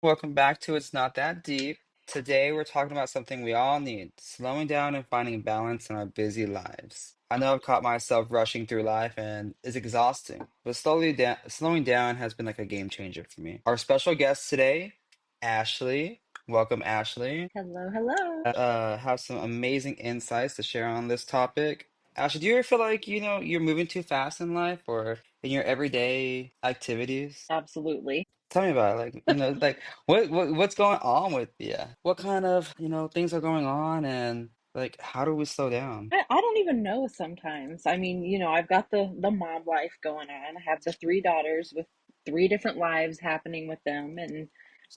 Welcome back to It's Not That Deep. Today we're talking about something we all need, slowing down and finding balance in our busy lives. I know I've caught myself rushing through life and it's exhausting, but slowing down has been like a game changer for me. Our special guest today, Ashley. Welcome, Ashley. Hello, hello. Have some amazing insights to share on this topic. Ashley, do you ever feel like, you're moving too fast in life or in your everyday activities? Absolutely. Tell me about it. Like, like what's going on with you? What kind of, things are going on and like how do we slow down? I don't even know sometimes. I mean, I've got the mom life going on. I have the three daughters with three different lives happening with them, and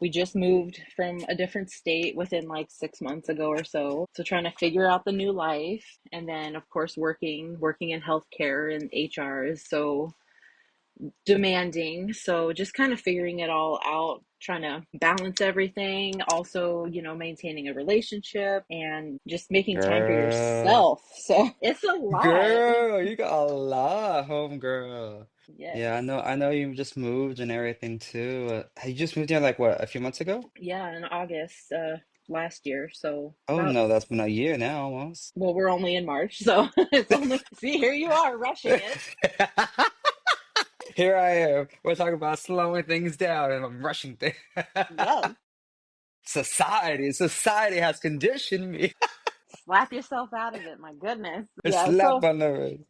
we just moved from a different state within like 6 months ago or so. So trying to figure out the new life, and then of course working in healthcare and HR is so demanding. So just kind of figuring it all out, trying to balance everything, also, maintaining a relationship and just making time for Girl, yourself. So it's a lot. girl, you got a lot, home girl. Yes. Yeah, I know you just moved and everything too. You just moved here like what, a few months ago? Yeah, in August last year. So Oh about, no, that's been a year now almost. well, we're only in March, so it's only, see, here you are rushing it. Here I am. We're talking about slowing things down and I'm rushing things. Yes. Society has conditioned me. Slap yourself out of it. My goodness. A Yeah. slap So on the wrist.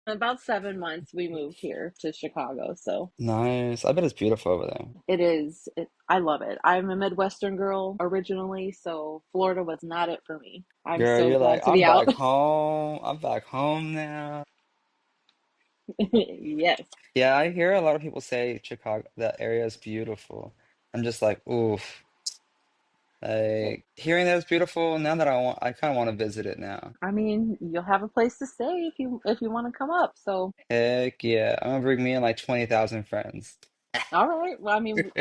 about 7 months we moved here to Chicago. So Nice. I bet it's beautiful over there. it is. I love it. I'm a Midwestern girl originally, so Florida was not it for me. I'm Girl, so you're like, glad to I'm be out. back home. I'm back home now. Yes. Yeah, I hear a lot of people say Chicago, that area is beautiful. I'm just like, oof. Like hearing that it's beautiful, now that I kind of want to visit it now. I mean, you'll have a place to stay if you want to come up. So, Heck yeah. I'm gonna bring me and like 20,000 friends. all right. Well, I mean,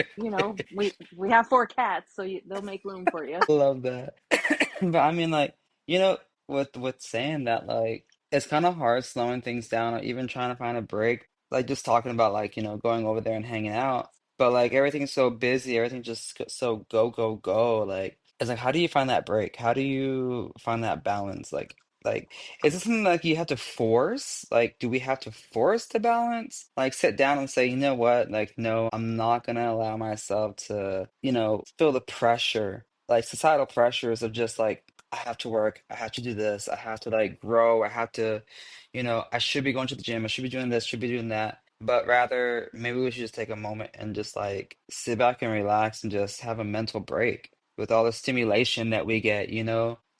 we have four cats, so they'll make room for you. Love that. But I mean, like, with saying that, like, it's kind of hard slowing things down or even trying to find a break. Like, just talking about, like, going over there and hanging out. But, like, everything's so busy, everything just so go, go, go. Like, it's like, how do you find that break? How do you find that balance? Like, is this something like you have to force? Like, do we have to force the balance? Like, sit down and say, you know what? Like, no, I'm not gonna allow myself to, feel the pressure, like societal pressures of just like, I have to work, I have to do this, I have to like grow, I have to, I should be going to the gym, I should be doing this, should be doing that. But rather, maybe we should just take a moment and just like sit back and relax and just have a mental break with all the stimulation that we get,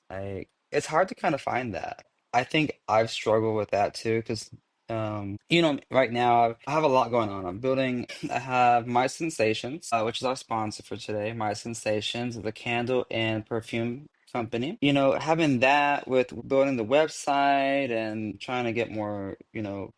Like, it's hard to kind of find that. I think I've struggled with that too, because right now I have a lot going on. I'm building, I have My Sensations, which is our sponsor for today. My Sensations is a candle and perfume company. Having that with building the website and trying to get more,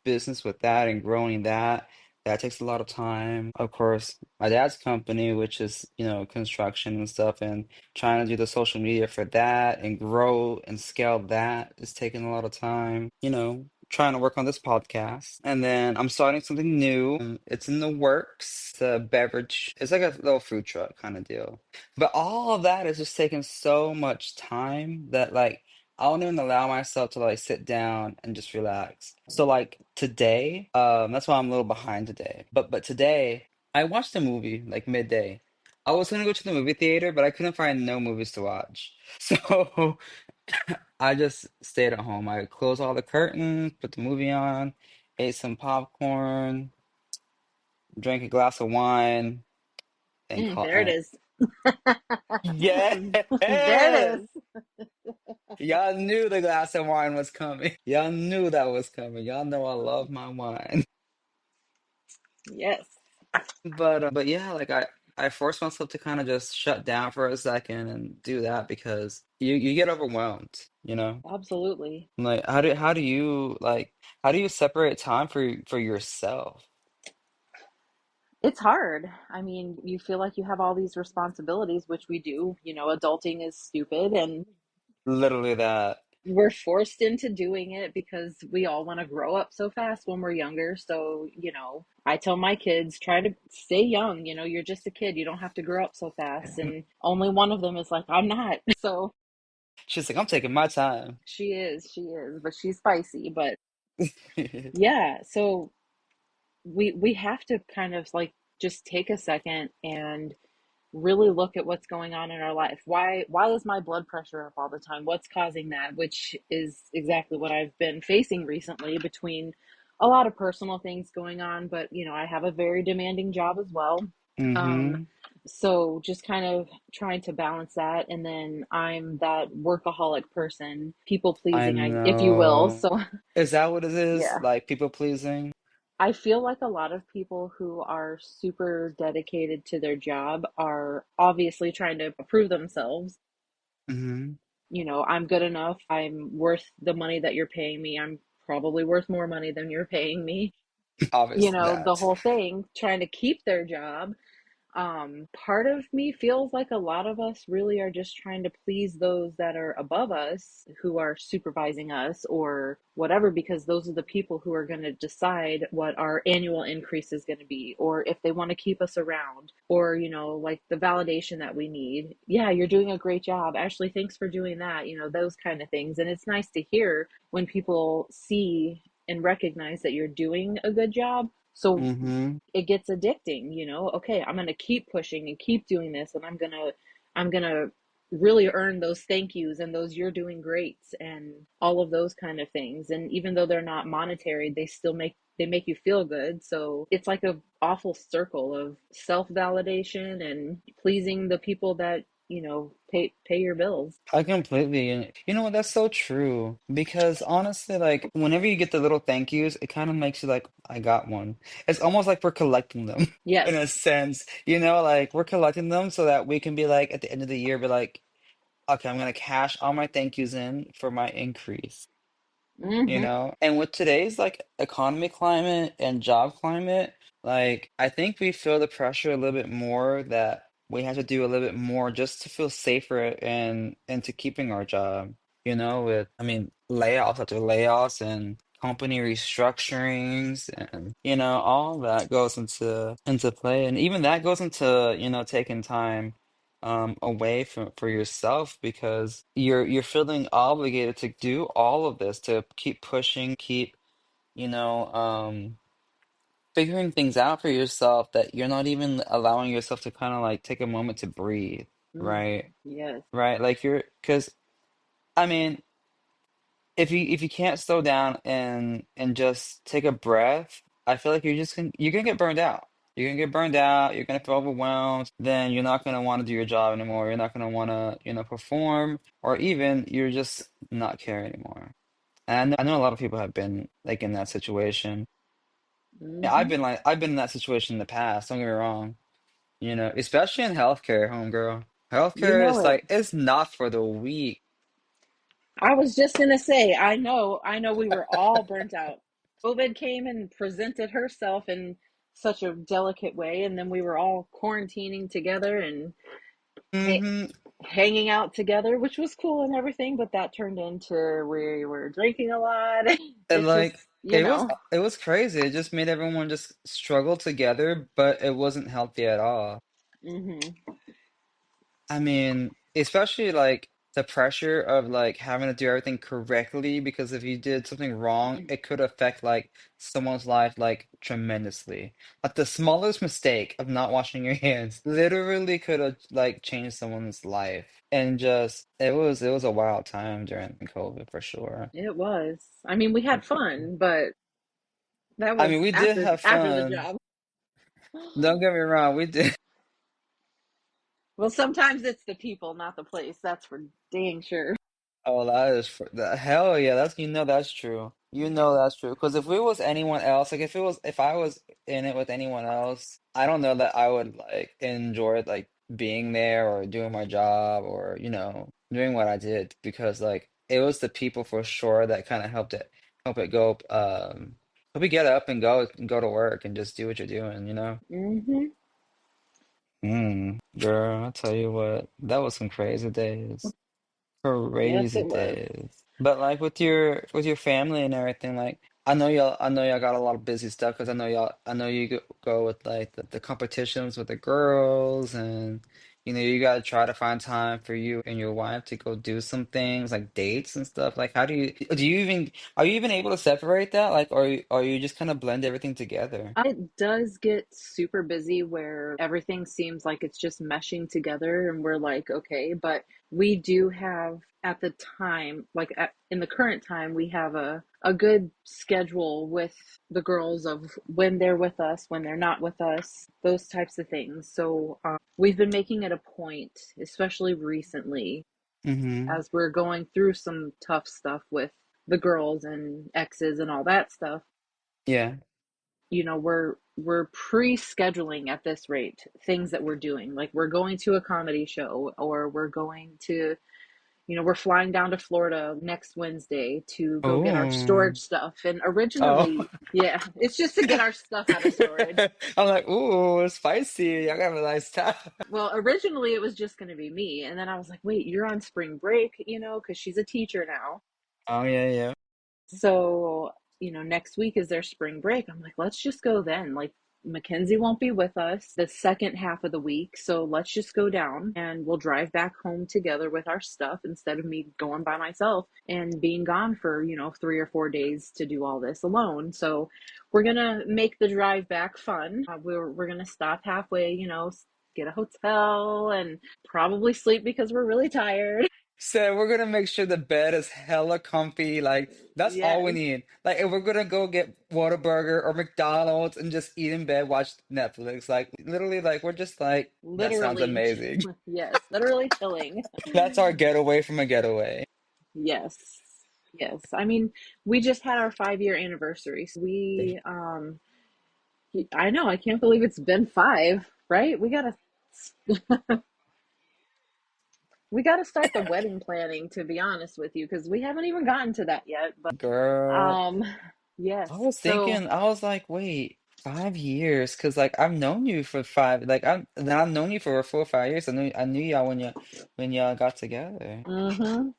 business with that and growing that. That takes a lot of time. Of course, my dad's company, which is, construction and stuff, and trying to do the social media for that and grow and scale that is taking a lot of time. Trying to work on this podcast. And then I'm starting something new. It's in the works. It's a beverage. It's like a little food truck kind of deal. But all of that is just taking so much time that like I don't even allow myself to like sit down and just relax. So like today, that's why I'm a little behind today. But today I watched a movie like midday. I was gonna go to the movie theater, but I couldn't find no movies to watch. So I just stayed at home. I closed all the curtains, put the movie on, ate some popcorn, drank a glass of wine, and There it caught. is. Yes! There it is. Y'all knew the glass of wine was coming. Y'all knew that was coming. Y'all know I love my wine. Yes. But yeah, like I forced myself to kind of just shut down for a second and do that because you get overwhelmed, you know? Absolutely. Like how do you separate time for yourself? It's hard. I mean, you feel like you have all these responsibilities, which we do. Adulting is stupid, and Literally that. we're forced into doing it because we all want to grow up so fast when we're younger. So, I tell my kids, try to stay young. You're just a kid. You don't have to grow up so fast. And only one of them is like, I'm not. So She's like, I'm taking my time. she is, but she's spicy. But yeah, so we have to kind of like just take a second and really look at what's going on in our life. Why is my blood pressure up all the time? What's causing that? Which is exactly what I've been facing recently between a lot of personal things going on, but I have a very demanding job as well. Um, Mm-hmm. so just kind of trying to balance that, and then I'm that workaholic person, people I pleasing, if you will. know. So Is that what it is? yeah. Like people pleasing? I feel like a lot of people who are super dedicated to their job are obviously trying to prove themselves. Mm-hmm. I'm good enough. I'm worth the money that you're paying me. I'm probably worth more money than you're paying me. Obviously The that. whole thing, trying to keep their job. Part of me feels like a lot of us really are just trying to please those that are above us, who are supervising us or whatever, because those are the people who are going to decide what our annual increase is going to be, or if they want to keep us around, or, like the validation that we need. Yeah, you're doing a great job. Ashley, thanks for doing that. Those kind of things. And it's nice to hear when people see and recognize that you're doing a good job. So Mm-hmm. it gets addicting. Okay, I'm going to keep pushing and keep doing this, and I'm going to really earn those thank yous and those you're doing greats and all of those kind of things. And even though they're not monetary, they make you feel good. So it's like a awful circle of self-validation and pleasing the people that, pay your bills. I completely, and you know what, that's so true. Because honestly, like whenever you get the little thank yous, it kind of makes you like, I got one. It's almost like we're collecting them in a Yes. sense, like we're collecting them so that we can be like at the end of the year, be like, okay, I'm gonna cash all my thank yous in for my increase. Mm-hmm. And with today's like economy climate and job climate, like I think we feel the pressure a little bit more that we have to do a little bit more just to feel safer and to keeping our job, with I mean layoffs after layoffs and company restructurings and all that goes into play, and even that goes into taking time away from for yourself because you're feeling obligated to do all of this, to keep pushing, keep you know um figuring things out for yourself, that you're not even allowing yourself to kind of like take a moment to breathe, Mm. right? Yes. Right, like because I mean, if you can't slow down and just take a breath, I feel like you're gonna get burned out. You're gonna get burned out, you're gonna feel overwhelmed, then you're not gonna want to do your job anymore. You're not gonna wanna, perform, or even you're just not care anymore. And I know a lot of people have been like in that situation. Yeah, Mm-hmm. I've been in that situation in the past, don't get me wrong. Especially in healthcare, homegirl. You Healthcare know is it. like it's not for the weak. I was just gonna say, I know we were all burnt out. COVID came and presented herself in such a delicate way, and then we were all quarantining together and ha- Hmm. hanging out together, which was cool and everything, but that turned into we were drinking a lot. And It's just, like it was crazy. It just made everyone just struggle together, but it wasn't healthy at all. hmm I mean, especially like the pressure of like having to do everything correctly, because if you did something wrong, it could affect like someone's life like tremendously. Like the smallest mistake of not washing your hands literally could have like changed someone's life. And just it was a wild time during COVID for sure. It was. I mean, we had fun, but that I was mean, we did after have after the fun. job. Don't get me wrong, we did. Well, sometimes it's the people, not the place. That's for dang sure. Oh, that is the hell yeah. That's true. That's true. Because if it was anyone else, like if I was in it with anyone else, I don't know that I would like enjoy like being there or doing my job or doing what I did, because like it was the people for sure that kind of help it go help you get up and go to work and just do what you're doing. hmm Girl, I tell you what, that was some crazy days. Yes, Crazy it was. days. But like with your family and everything, like I know y'all got a lot of busy stuff because I know you go with like the competitions with the girls and you know you gotta try to find time for you and your wife to go do some things like dates and stuff. Like how do you even are you even able to separate that? Like or you just kind of blend everything together? It does get super busy where everything seems like it's just meshing together, and we're like, okay, but we do have at the time, in the current time, we have a good schedule with the girls of when they're with us, when they're not with us, those types of things. So we've been making it a point, especially recently, Mm-hmm. as we're going through some tough stuff with the girls and exes and all that stuff. Yeah. We're pre-scheduling at this rate things that we're doing, like we're going to a comedy show, or we're going to, we're flying down to Florida next Wednesday to go get our Oh. storage stuff. And Oh. originally, yeah, it's just to get our stuff out of storage. I'm like, ooh, spicy. I got a nice time. Well, originally it was just going to be me, and then I was like, wait, you're on spring break, because she's a teacher now. Oh yeah, yeah. So, next week is their spring break. I'm like, let's just go then. Like, Mackenzie won't be with us the second half of the week. So let's just go down and we'll drive back home together with our stuff instead of me going by myself and being gone for, 3 or 4 days to do all this alone. So we're going to make the drive back fun. We're going to stop halfway, get a hotel and probably sleep because we're really tired. So we're gonna make sure the bed is hella comfy. Like that's all we Yes, need. Like if we're gonna go get Whataburger or McDonald's and just eat in bed, watch Netflix. Like literally, like we're just like that sounds literally, amazing. yes, literally chilling. That's our getaway from a getaway. Yes. Yes. I mean, we just had our 5-year anniversary. So I know, I can't believe it's been five, right? We gotta start the wedding planning, to be honest with you, because we haven't even gotten to that yet. But Girl, um, I yes. was So thinking, I was like, wait, 5 years? Because like I've known you for five, like I've known you for 4 or 5 years. I knew y'all when y'all got together. mm-hmm.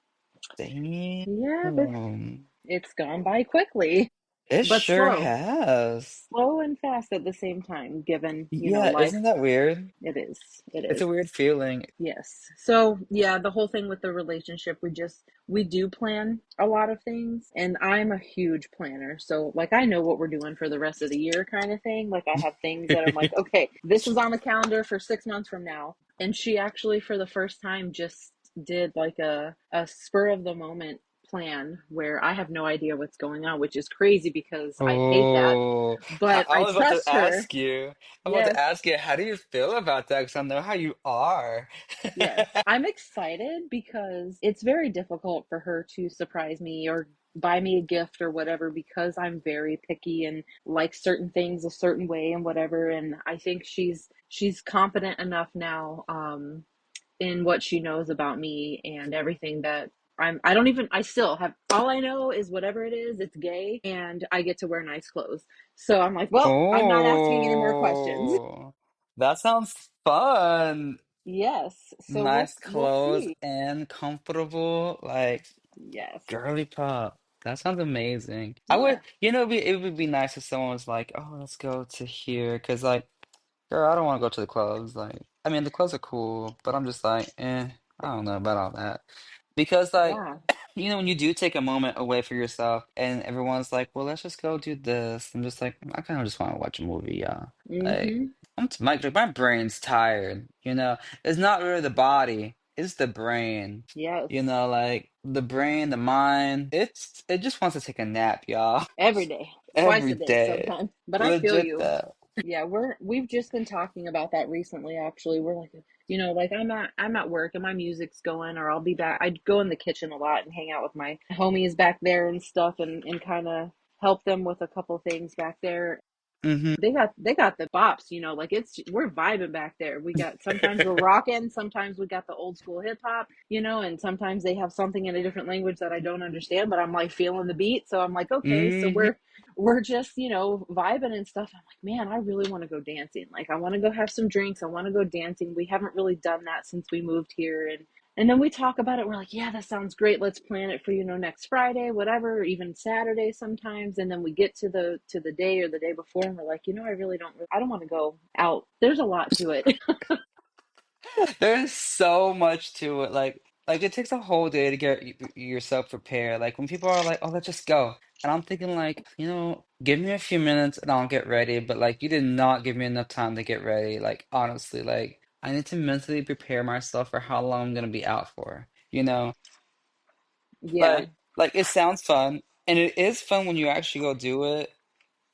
Yeah, Damn. it's gone by quickly, It but sure slow. has. Slow and fast at the same time, given, Yeah, life. isn't that weird? It is. It It's is. a weird feeling. Yes. So, yeah, the whole thing with the relationship, we do plan a lot of things, and I'm a huge planner. So, like, I know what we're doing for the rest of the year, kind of thing. Like, I have things that I'm like, okay, this is on the calendar for 6 months from now. And she actually, for the first time, just did like a spur of the moment plan where I have no idea what's going on, which is crazy because I hate that, Oh, but I I was about to trust her. ask you. I was about to Yes. ask you, how do you feel about that? Because I know how you are. Yes, I'm excited because it's very difficult for her to surprise me or buy me a gift or whatever, because I'm very picky and like certain things a certain way and whatever. And I think she's competent enough now, in what she knows about me and everything, that I don't even, I still have, all I know is whatever it is, it's gay and I get to wear nice clothes. So I'm like, well, I'm not asking any more questions. Oh, that sounds fun. Yes, so we'll Nice we'll clothes see. and comfortable, like Yes. girly pop. That sounds amazing. I would, Yeah. it would be nice if someone was like, "Oh, let's go to here," because like, girl, I don't want to go to the clubs. Like, I mean, the clubs are cool, but I'm just like, I don't know about all that. Because like, Yeah. you know, when you do take a moment away for yourself, and everyone's like, "Well, let's just go do this," I'm just like, I kind of just want to watch a movie, y'all. Like, Mm-hmm. my brain's tired. You know, it's not really the body, it's the brain. You Yes. know, like the brain, the mind, it just wants to take a nap, y'all. Every day. Twice Every a day day. sometimes. But I feel Legit you. that. Yeah, we've just been talking about that recently actually. We're like, like I'm at work and my music's going, or I'll be back. I'd go in the kitchen a lot and hang out with my homies back there and stuff, and kind of help them with a couple things back there. Mm-hmm. They got the bops, like we're vibing back there. We got, sometimes we're rocking, sometimes we got the old school hip hop, and sometimes they have something in a different language that I don't understand, but I'm like feeling the beat. So I'm like, okay, so Mm-hmm. we're just, vibing and stuff. I'm like, man, I really want to go dancing. Like I want to go have some drinks. I want to go dancing. We haven't really done that since we moved here, And then we talk about it. We're like, yeah, that sounds great. Let's plan it for, next Friday, whatever, even Saturday sometimes. And then we get to the day or the day before and we're like, I don't want to go out. There's a lot to it. There's so much to it. Like it takes a whole day to get yourself prepared. Like when people are like, "Oh, let's just go," and I'm thinking like, give me a few minutes and I'll get ready. But like, you did not give me enough time to get ready. Like honestly, like I need to mentally prepare myself for how long I'm gonna be out for. Yeah. Like it sounds fun, and it is fun when you actually go do it.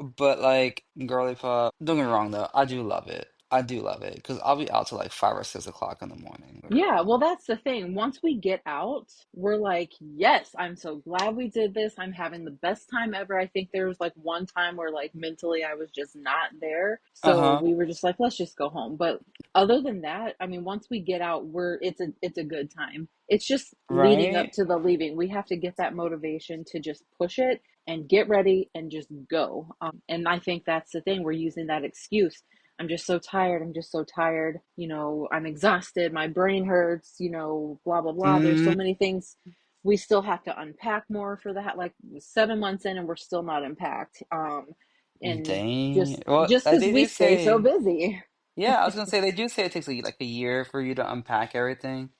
But like girly pop, don't get me wrong though, I do love it. I do love it because I'll be out till like 5 or 6 o'clock in the morning, Yeah, literally. well, that's the thing. Once we get out, we're like, yes, I'm so glad we did this. I'm having the best time ever. I think there was like one time where like mentally I was just not there. So Uh-huh. we were just like, let's just go home. But other than that, I mean, once we get out, it's a good time. It's just leading up Right? to the leaving. We have to get that motivation to just push it and get ready and just go. And I think that's the thing. We're using that excuse. I'm just so tired. I'm just so tired. I'm exhausted. My brain hurts, blah, blah, blah. There's Mm, so many things we still have to unpack more for that. Like 7 months in and we're still not unpacked. And dang. just Well, just because they we do stay so say, busy. yeah, I was gonna say they do say it takes like a year for you to unpack everything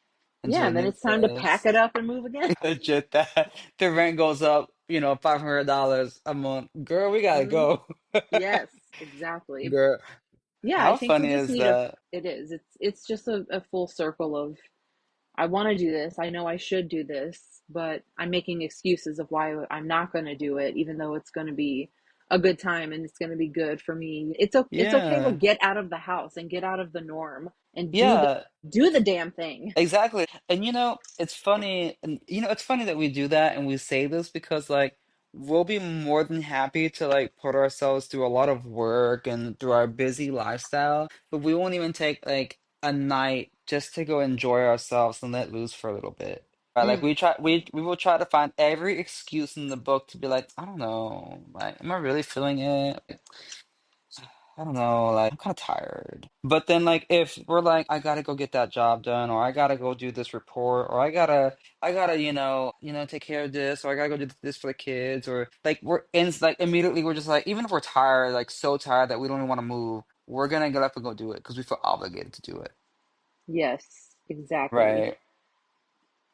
into Yeah. a And then new it's time to pack place. it up and move again. Legit that the rent goes up, $500 a month. Girl, we gotta Hmm. go. Yes, exactly. Girl, Yeah. I how think we funny just is need that? it is. It's just a full circle of I want to do this. I know I should do this, but I'm making excuses of why I'm not going to do it, even though it's going to be a good time and it's going to be good for me. It's okay to Yeah. get out of the house and get out of the norm and Yeah. do the damn thing. Exactly. And it's funny, and it's funny that we do that and we say this because like we'll be more than happy to like put ourselves through a lot of work and through our busy lifestyle, but we won't even take like a night just to go enjoy ourselves and let loose for a little bit. Right? Like Mm. we will try to find every excuse in the book to be like, I don't know, like, am I really feeling it? I don't know, like I'm kind of tired. But then like if we're like I gotta go get that job done or I gotta go do this report or I gotta, take care of this or I gotta go do this for the kids or like we're in like immediately we're just like even if we're tired, like so tired that we don't even want to move, we're gonna get up and go do it because we feel obligated to do it. Yes, exactly. Right.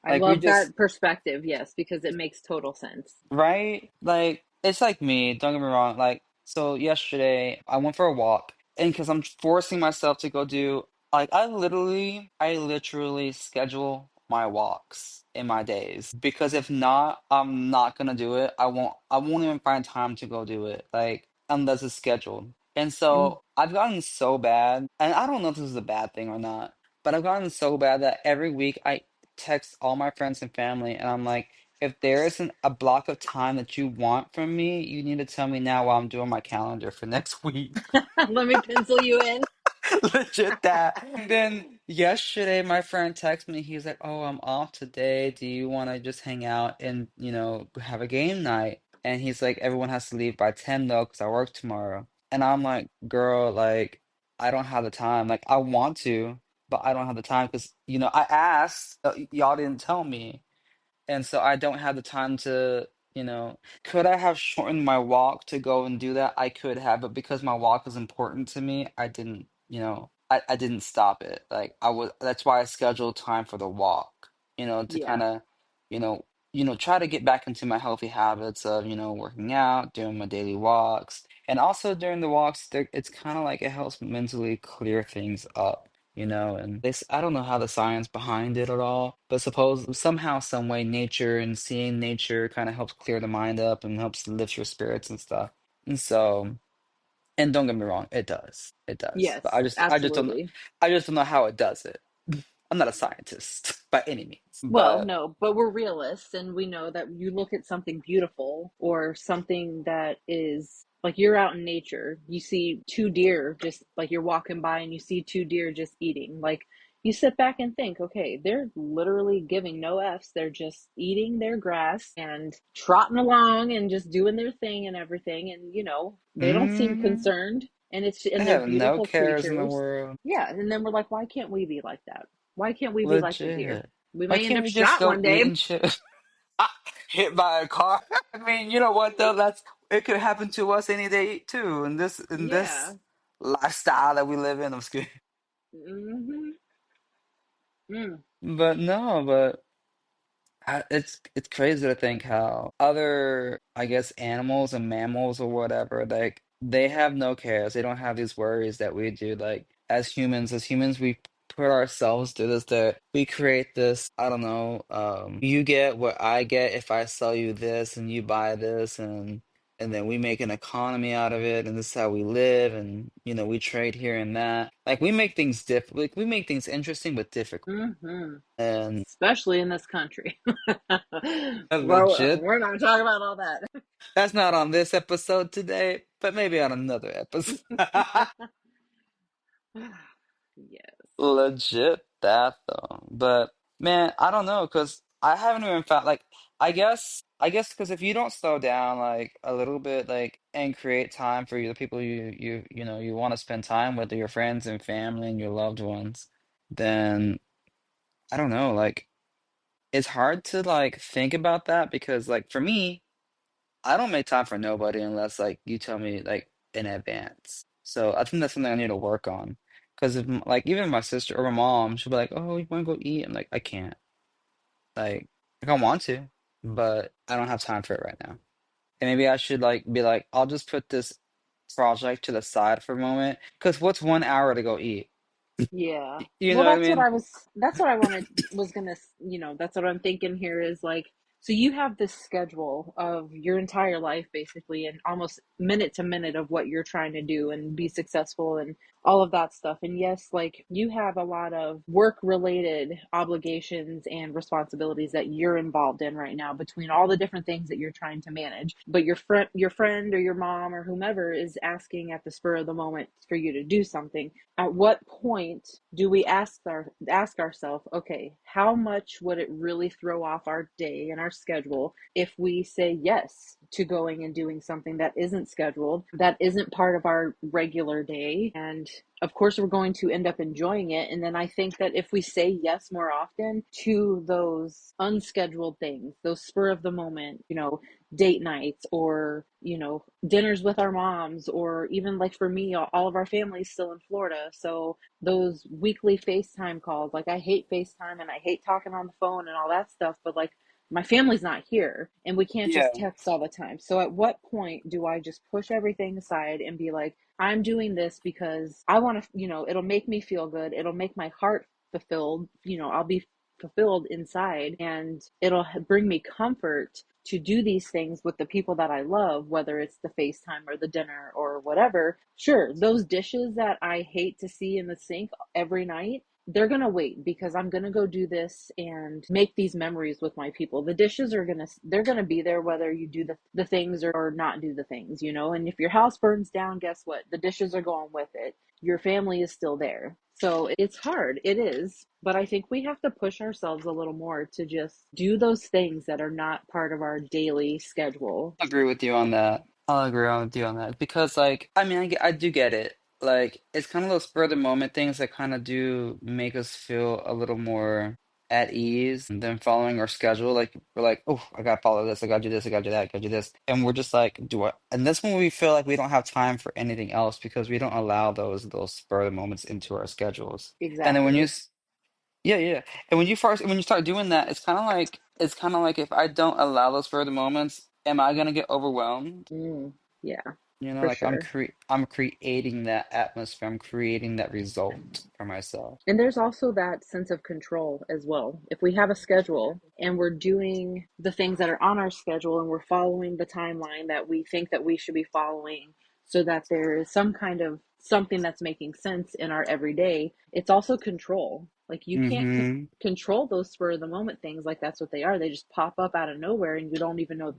I Like we love just that perspective. Yes, because it makes total sense. Right? Like, it's like me, don't get me wrong. Like, so yesterday I went for a walk, and because I'm forcing myself to go do, like, I literally schedule my walks in my days because if not, I'm not gonna do it. I won't even find time to go do it, like, unless it's scheduled. And Mm. so I've gotten so bad, and I don't know if this is a bad thing or not, but I've gotten so bad that every week I text all my friends and family, and I'm like, if there isn't a block of time that you want from me, you need to tell me now while I'm doing my calendar for next week. Let me pencil you in. Legit that. And then yesterday, my friend texted me. He's like, "Oh, I'm off today. Do you want to just hang out and, have a game night?" And he's like, "Everyone has to leave by 10 though, because I work tomorrow." And I'm like, "Girl, like, I don't have the time. Like, I want to, but I don't have the time because, I asked, y'all didn't tell me." And so I don't have the time to, could I have shortened my walk to go and do that? I could have, but because my walk is important to me, I didn't, I didn't stop it. Like that's why I scheduled time for the walk, to Yeah. kind of, try to get back into my healthy habits of, working out, doing my daily walks. And also during the walks, it's kind of like it helps mentally clear things up. And I don't know how the science behind it at all, but suppose somehow, some way, nature and seeing nature kind of helps clear the mind up and helps lift your spirits and stuff. And so, and don't get me wrong, it does. But Yes, absolutely. I just don't know how it does it. I'm not a scientist by any means, Well, but no, but we're realists and we know that you look at something beautiful or something that is like you're out in nature, you see two deer just like you're walking by and you see two deer just eating. Like you sit back and think, okay, they're literally giving no Fs. They're just eating their grass and trotting along and just doing their thing and everything. And, they don't seem mm, concerned I and they're have no beautiful cares in the creatures. world. Yeah. And then we're like, why can't we be like that? Why can't we be like the deer? Legit. We Why may end can't up we just shot go one eat day. and shit? Hit by a car. I mean, you know what though? That's it could happen to us any day too. In this Yeah. lifestyle that we live in. I'm scared. Mm-hmm. Mm. But no, but it's crazy to think how other, I guess, animals and mammals or whatever, like they have no cares. They don't have these worries that we do. Like as humans, we put ourselves through this. That we create this. I don't know. You get what I get if I sell you this, and you buy this, and then we make an economy out of it, and this is how we live, and we trade here and that. Like we make things like we make things interesting but difficult. Mm-hmm. And Especially in this country. Well, legit. we're not talking about all that. That's not on this episode today, but maybe on another episode. Yes. Legit that though. But man, I don't know, because I haven't even found like I guess because if you don't slow down like a little bit, like and create time for you, the people you want to spend time with, your friends and family and your loved ones, then I don't know, like it's hard to like think about that because like for me. I don't make time for nobody unless like you tell me like in advance. So I think that's something I need to work on. Because if like even my sister or my mom, she'll be like, "Oh, you want to go eat?" I'm like, I can't. Like I want to, but I don't have time for it right now. And maybe I should like be like, I'll just put this project to the side for a moment. Because what's 1 hour to go eat? Yeah. You Well, know what I that's what mean? I was, that's what I wanted, was gonna, that's what I'm thinking here is like, so you have this schedule of your entire life basically, and almost minute to minute of what you're trying to do and be successful and all of that stuff. And yes, like you have a lot of work related obligations and responsibilities that you're involved in right now between all the different things that you're trying to manage. But your friend or your mom or whomever is asking at the spur of the moment for you to do something. At what point do we ask ourselves, okay, how much would it really throw off our day and our schedule if we say yes to going and doing something that isn't scheduled, that isn't part of our regular day? And of course we're going to end up enjoying it. And then I think that if we say yes more often to those unscheduled things, those spur of the moment, date nights, or dinners with our moms, or even like for me, all of our family's still in Florida, so those weekly FaceTime calls, like I hate FaceTime and I hate talking on the phone and all that stuff, but like my family's not here and we can't Yeah. just text all the time. So at what point do I just push everything aside and be like, I'm doing this because I want to, it'll make me feel good, it'll make my heart fulfilled, I'll be fulfilled inside, and it'll bring me comfort to do these things with the people that I love, whether it's the FaceTime or the dinner or whatever. Sure, those dishes that I hate to see in the sink every night, they're going to wait because I'm going to go do this and make these memories with my people. The dishes they're going to be there whether you do the things or not do the things, And if your house burns down, guess what? The dishes are going with it. Your family is still there. So it's hard. It is. But I think we have to push ourselves a little more to just do those things that are not part of our daily schedule. I'll agree with you on that. I'll agree with you on that because, like, I mean, I do get it. Like, it's kind of those spur of the moment things that kind of do make us feel a little more at ease than following our schedule. Like, we're like, oh, I gotta follow this, I gotta do this, I gotta do that, I gotta do this, and we're just like, do what? And that's when we feel like we don't have time for anything else because we don't allow those spur of the moments into our schedules. And then Exactly. yeah, yeah. And when you start doing that, it's kind of like if I don't allow those further moments, am I gonna get overwhelmed? Mm, yeah, for Like sure. I'm creating that atmosphere. I'm creating that result for myself. And there's also that sense of control as well. If we have a schedule and we're doing the things that are on our schedule and we're following the timeline that we think that we should be following so that there is some kind of something that's making sense in our everyday, it's also control. Like you can't Mm-hmm. control those spur of the moment things, like that's what they are. They just pop up out of nowhere and you don't even know,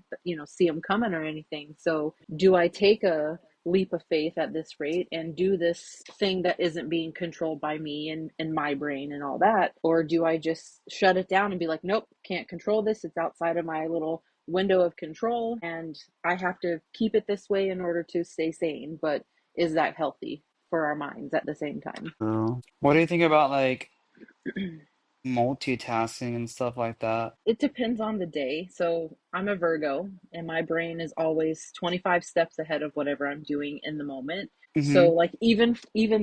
see them coming or anything. So do I take a leap of faith at this rate and do this thing that isn't being controlled by me and my brain and all that? Or do I just shut it down and be like, nope, can't control this. It's outside of my little window of control and I have to keep it this way in order to stay sane. But is that healthy for our minds at the same time? True. What do you think about like? multitasking and stuff like that. It depends on the day. So I'm a Virgo, and my brain is always 25 steps ahead of whatever I'm doing in the moment. So Hmm. like even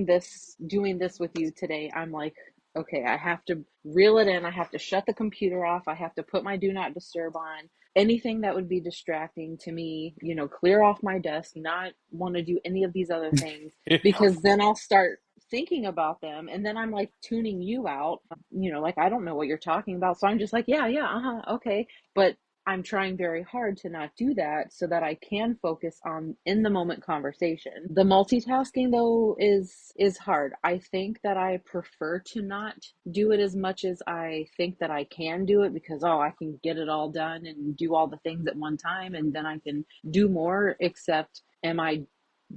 this doing this with you today, I'm like, okay, I have to reel it in. I have to shut the computer off. I have to put my do not disturb on. Anything that would be distracting to me, clear off my desk, not want to do any of these other things, because then I'll start thinking about them, and then I'm like tuning you out, like I don't know what you're talking about. So I'm just like, yeah, yeah, uh-huh, okay. But I'm trying very hard to not do that so that I can focus on in the moment conversation. The multitasking though is hard. I think that I prefer to not do it as much as I think that I can do it, because I can get it all done and do all the things at one time, and then I can do more. Except, am I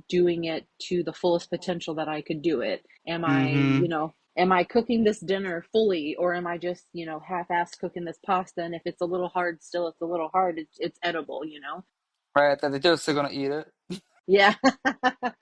doing it to the fullest potential that I could do it? Hmm. Am I cooking this dinner fully, or am I just, half-ass cooking this pasta? And if it's a little hard, still it's a little hard. It's edible. Right, that they're just still gonna eat it. Yeah.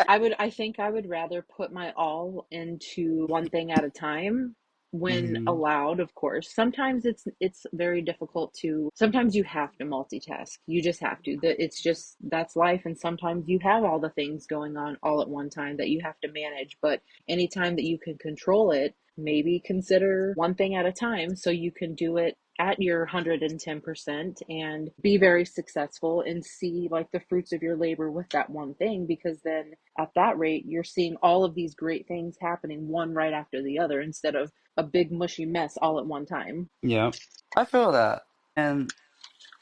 I think I would rather put my all into one thing at a time, when Hmm. allowed, of course. Sometimes it's very difficult to, sometimes you have to multitask. You just have to. It's just, that's life, and sometimes you have all the things going on all at one time that you have to manage. But anytime that you can control it, maybe consider one thing at a time so you can do it at your 110% and be very successful and see like the fruits of your labor with that one thing, because then at that rate you're seeing all of these great things happening one right after the other, instead of a big mushy mess all at one time. Yeah, I feel that. And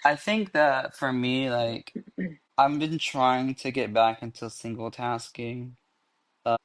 I think that for me, like, I've been trying to get back into single tasking,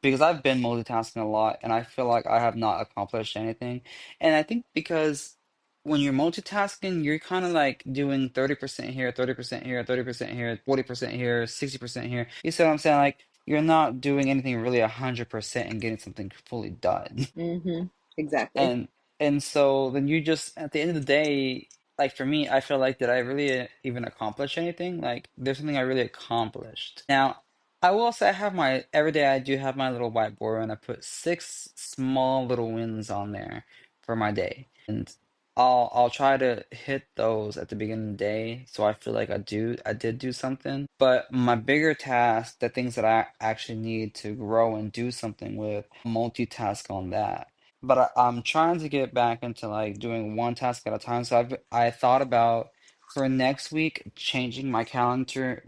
because I've been multitasking a lot and I feel like I have not accomplished anything. And I think because when you're multitasking, you're kind of like doing 30% here, 30% here, 30% here, 40% here, 60% here. You see what I'm saying? Like, you're not doing anything really 100% and getting something fully done. Mm-hmm. Exactly. And and so then you just at the end of the day, like for me, I feel like did I really even accomplish anything? Like there's something I really accomplished. Now, I will say I have my every day I do have my little whiteboard and I put six small little wins on there for my day. And I'll try to hit those at the beginning of the day so I feel like I did do something. But my bigger task, the things that I actually need to grow and do something with, multitask on that. But I'm trying to get back into like doing one task at a time. So I thought about for next week changing my calendar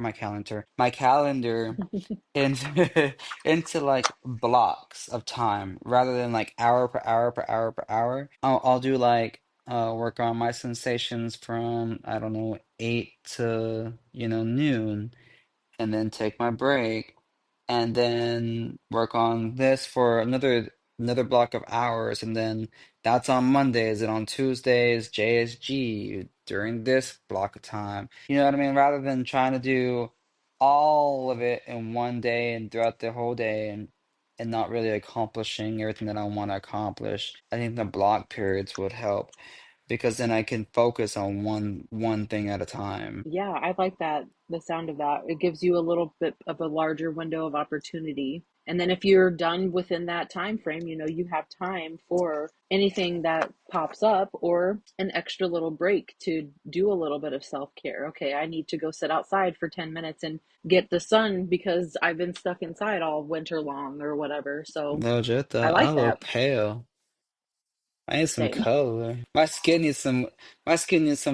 into into like blocks of time rather than like hour per hour per hour per hour. I'll do like work on my sensations from I don't know 8 to noon and then take my break and then work on this for another block of hours and then that's on Mondays and on Tuesdays JSG during this block of time. You know what I mean? Rather than trying to do all of it in one day and throughout the whole day and not really accomplishing everything that I want to accomplish. I think the block periods would help because then I can focus on one thing at a time. Yeah, I like that, the sound of that. It gives you a little bit of a larger window of opportunity. And then if you're done within that time frame, you have time for anything that pops up, or an extra little break to do a little bit of self-care. Okay, I need to go sit outside for 10 minutes and get the sun because I've been stuck inside all winter long or whatever. So Legit I though, I'm a like little that. pale. I need some Same. color. My skin needs some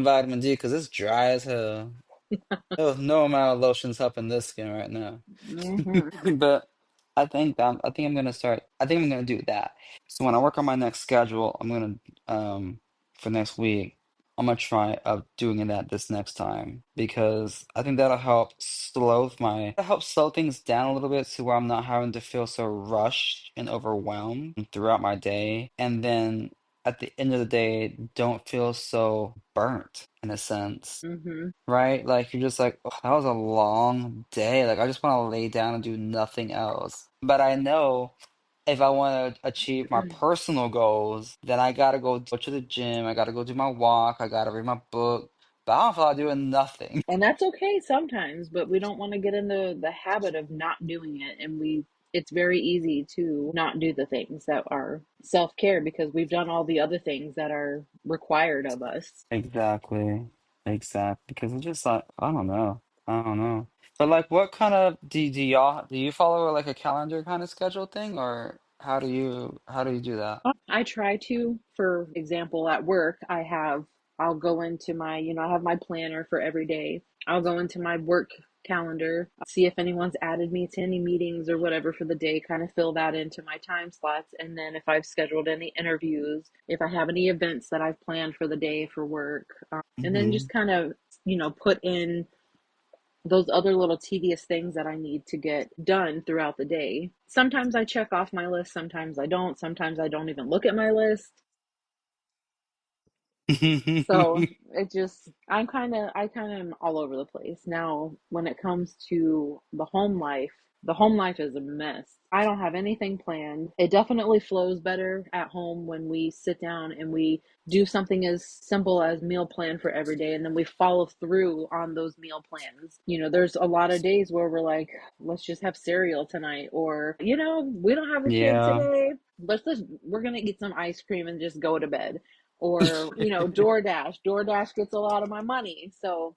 vitamin D because it's dry as hell. There's no amount of lotion's helping this skin right now. Hmm. But I think I'm gonna start. I think I'm gonna do that. So when I work on my next schedule, I'm gonna for next week, I'm gonna try doing that this next time because I think that'll help slow things down a little bit to where I'm not having to feel so rushed and overwhelmed throughout my day, and then at the end of the day, don't feel so burnt in a sense. Hmm. Right? Like you're just like, "Ugh, that was a long day. Like I just want to lay down and do nothing else." But I know if I want to achieve my personal goals, then I gotta go to the gym. I gotta go do my walk. I gotta read my book. But I don't feel like doing nothing. And that's okay sometimes, but we don't want to get in the habit of not doing it. And it's very easy to not do the things that are self-care because we've done all the other things that are required of us. Exactly. Exactly. Because it's just like, I don't know. I don't know. But like what kind of do y'all do you follow like a calendar kind of schedule thing or how do you do that? I try to, for example, at work, I'll go into my, I have my planner for every day. I'll go into my work calendar, see if anyone's added me to any meetings or whatever for the day, kind of fill that into my time slots. And then if I've scheduled any interviews, if I have any events that I've planned for the day for work, and then Hmm. just kind of, put in those other little tedious things that I need to get done throughout the day. Sometimes I check off my list, sometimes I don't. Sometimes I don't even look at my list. So it just I kind of am all over the place. Now, when it comes to the home life is a mess. I don't have anything planned. It definitely flows better at home when we sit down and we do something as simple as meal plan for every day and then we follow through on those meal plans. There's a lot of days where we're like, let's just have cereal tonight, or we don't have a kid Yeah. today. We're gonna eat some ice cream and just go to bed, or DoorDash gets a lot of my money. So,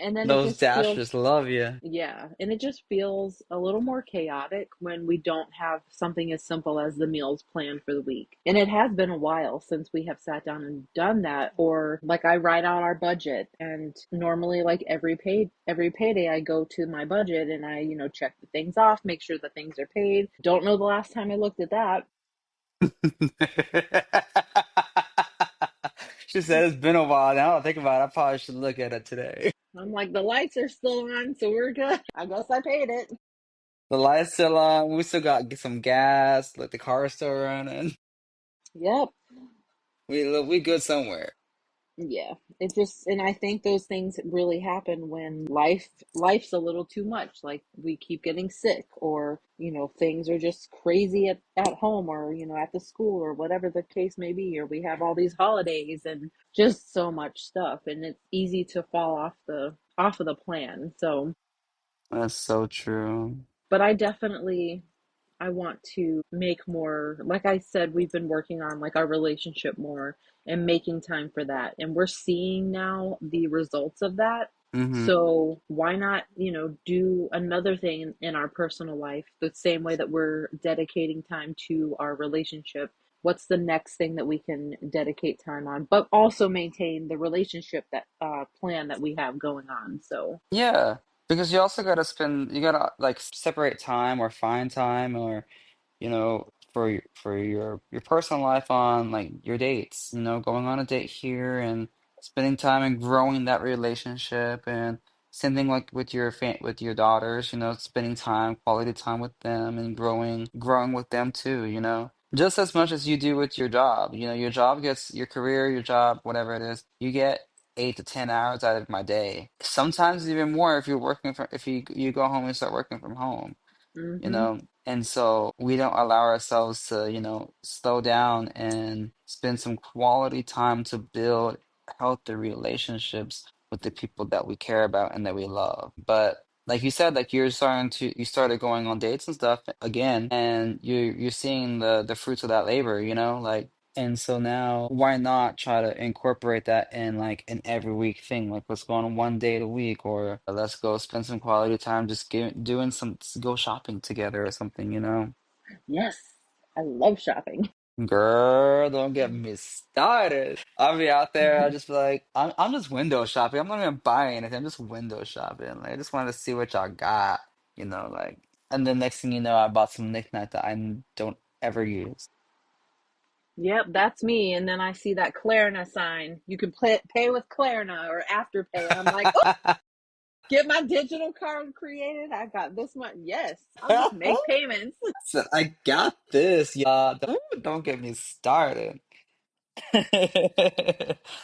and then it Those just feels, dashers love you. yeah, and it just feels a little more chaotic when we don't have something as simple as the meals planned for the week. And it has been a while since we have sat down and done that. Or like I write out our budget, and normally like every payday I go to my budget and I check the things off, make sure that things are paid. Don't know the last time I looked at that. She said it's been a while. Now I think about it, I probably should look at it today. I'm like, the lights are still on, so we're good. I guess I paid it. The light's still on. We still got get some gas. Like the car is still running. Yep. We good somewhere. Yeah. It just, and I think those things really happen when life's a little too much. Like we keep getting sick, or, things are just crazy at home, or, at the school, or whatever the case may be, or we have all these holidays and just so much stuff. And it's easy to fall off of the plan. So, That's so true. but I want to make more, like I said, we've been working on like our relationship more and making time for that. And we're seeing now the results of that. Hmm. So why not, do another thing in our personal life the same way that we're dedicating time to our relationship? What's the next thing that we can dedicate time on, but also maintain the relationship that plan that we have going on? So, Yeah, because you also gotta you gotta like separate time or find time or for your personal life on like your dates, going on a date here and spending time and growing that relationship and same thing like with with your daughters, spending time, quality time with them and growing with them too, just as much as you do with your job. Your job gets your career, your job, whatever it is, you get 8 to 10 hours out of my day. Sometimes even more if you're working from if you go home and start working from home mm-hmm. and so we don't allow ourselves to, slow down and spend some quality time to build healthy relationships with the people that we care about and that we love. But like you said, like you started going on dates and stuff again, and you're seeing the fruits of that labor, like and so now, why not try to incorporate that in like an every week thing? Like, let's go on one date a week, or let's go spend some quality time just doing go shopping together or something, Yes, I love shopping. Girl, don't get me started. I'll be out there, I'll just be like, I'm just window shopping. I'm not even buying anything. I'm just window shopping. Like, I just wanted to see what y'all got, like. And then next thing you know, I bought some knickknack that don't ever use. Yep, that's me. And then I see that Klarna sign. You can pay with Klarna or Afterpay. And I'm like, oh, get my digital card created. I got this much. Yes, I'll just make payments. Said, I got this, y'all. Don't get me started. I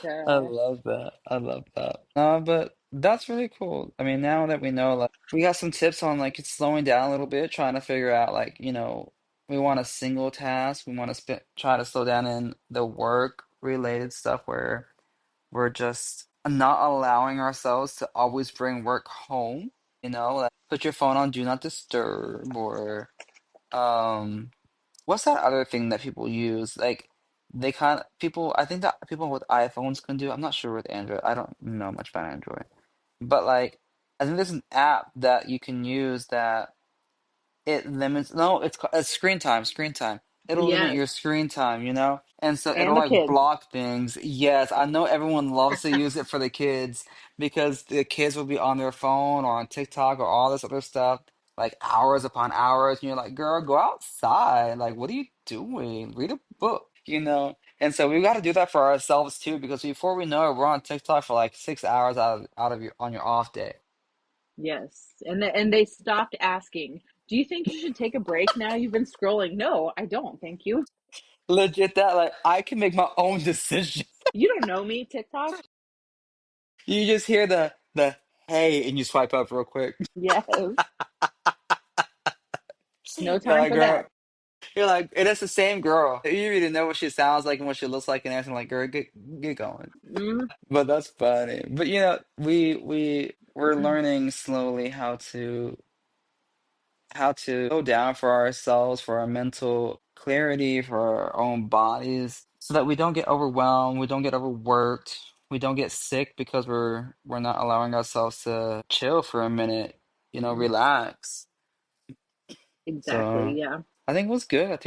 Gosh. love that. I love that. But that's really cool. I mean, now that we know, like, we got some tips on like slowing down a little bit, trying to figure out, like, we want a single task. We want to try to slow down in the work related stuff where we're just not allowing ourselves to always bring work home. like put your phone on do not disturb or um what's that other thing that people use? Like they kind of people I think that people with iPhones can do. I'm not sure with Android. I don't know much about Android. But like I think there's an app that you can use that it limits, no, it's screen time, screen time. It'll limit Yes. your screen time, you know? And so And it'll the like kids. block things. Yes, I know everyone loves to use it for the kids because the kids will be on their phone or on TikTok or all this other stuff like hours upon hours. And you're like, girl, go outside. Like, what are you doing? Read a book, you know? And so we've got to do that for ourselves too, because before we know it, we're on TikTok for like 6 hours out of your on your off day. Yes. And they stopped asking, "Do you think you should take a break now? You've been scrolling." No, I don't, thank you. Legit that like I can make my own decision. You don't know me, TikTok. You just hear the hey and you swipe up real quick. Yes. No You're time like, for girl. that. You're like, and it's the same girl. You even know what she sounds like and what she looks like and everything. Like, girl, get going. Mm. But that's funny. But you know, we're learning slowly how to slow down for ourselves, for our mental clarity, for our own bodies, so that we don't get overwhelmed, we don't get overworked, we don't get sick because we're not allowing ourselves to chill for a minute, relax. Exactly. So Yeah. I think it was good. I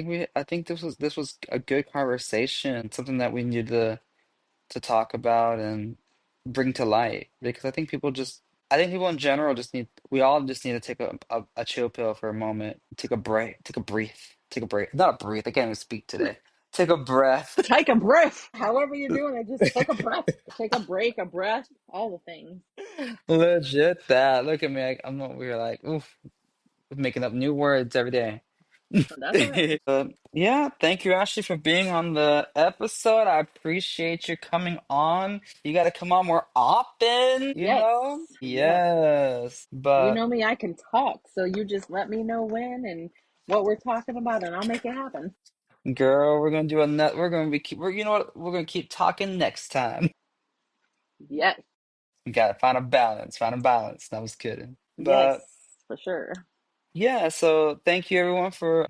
think this was a good conversation, something that we need to talk about and bring to light because I think people in general we all just need to take a chill pill for a moment, take a break, take a break, not a breathe. I can't even speak today. Take a breath. Take a breath. However you're doing it, just take a breath. Take a break, a breath, all the things. Legit that. Look at me. I'm not we're like, oof, making up new words every day. That's all right. Yeah, thank you, Ashley, for being on the episode. I appreciate you coming on. You got to come on more often, you Yes. know? Yes. Yes. You But know me, I can talk. So you just let me know when and what we're talking about, and I'll make it happen. girl, we're gonna do a nut. We're gonna be keep. We're you know what? We're gonna keep talking next time. Yes. We gotta find a balance. Find a balance. I was kidding, Yes, but. for sure. Yeah, so thank you everyone for,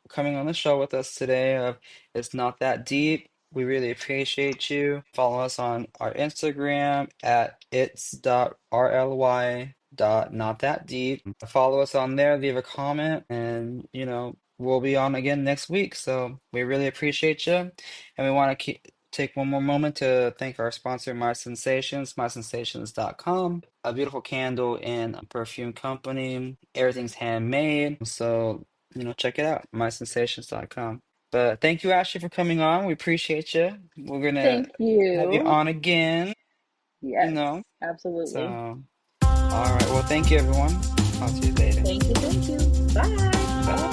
coming on the show with us today. It's not that deep. We really appreciate you. Follow us on our Instagram at its.rly.notthatdeep. Follow us on there, leave a comment, and we'll be on again next week. So we really appreciate you. And we want to take one more moment to thank our sponsor, My Sensations, mysensations.com, a beautiful candle and perfume company. Everything's handmade. So, check it out, mysensations.com. But thank you, Ashley, for coming on. We appreciate you. We're gonna Thank have you you. on again, you Yes, know. absolutely. So, all right. Well, thank you, everyone. Talk to you later. Thank you. Thank you. Bye. Bye.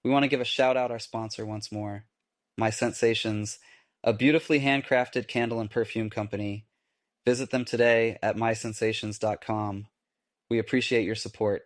We want to give a shout out our sponsor once more, My Sensations, a beautifully handcrafted candle and perfume company. Visit them today at mysensations.com. We appreciate your support.